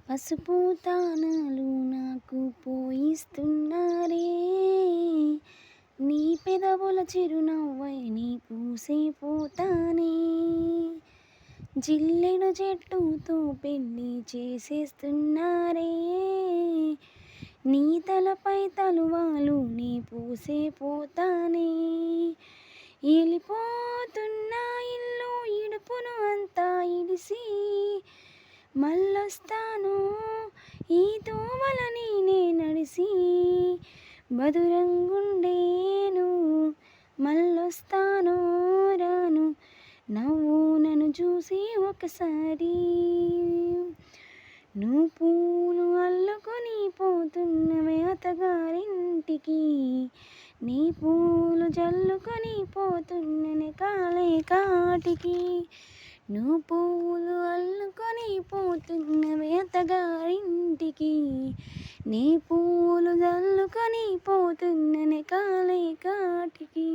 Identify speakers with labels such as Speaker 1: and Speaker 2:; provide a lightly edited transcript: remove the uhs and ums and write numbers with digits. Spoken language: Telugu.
Speaker 1: పసుపు తానాలు నాకు పోయిస్తున్నారే, నీ పెదవుల చిరునవ్వై నీ పూసే పోతానే. జిల్లెడు చెట్టుతో పెళ్లి చేసేస్తున్నారే, నీ తలపై తలువాలు నీ పూసే పోతానే. వెళ్ళిపోతున్న ఇల్లు ఇడుపును అంతా ఇడిసి, మళ్ళొస్తాను ఈ తోవల నేనే నడిసి. మధురంగుండేను మళ్ళొస్తాను రాను, నవ్వు నన్ను చూసి ఒకసారి. నువ్వు పూలు అల్లుకొని పోతున్నవే అత్తగారింటికి, నీ పూలు జల్లుకొని పోతున్ననే కాలే కాటికి. నువ్వు పూలు అల్లుకొని పోతున్నవే అత్తగారింటికి, నీ పూలు జల్లుకొని పోతున్ననే కాలే కాటికి.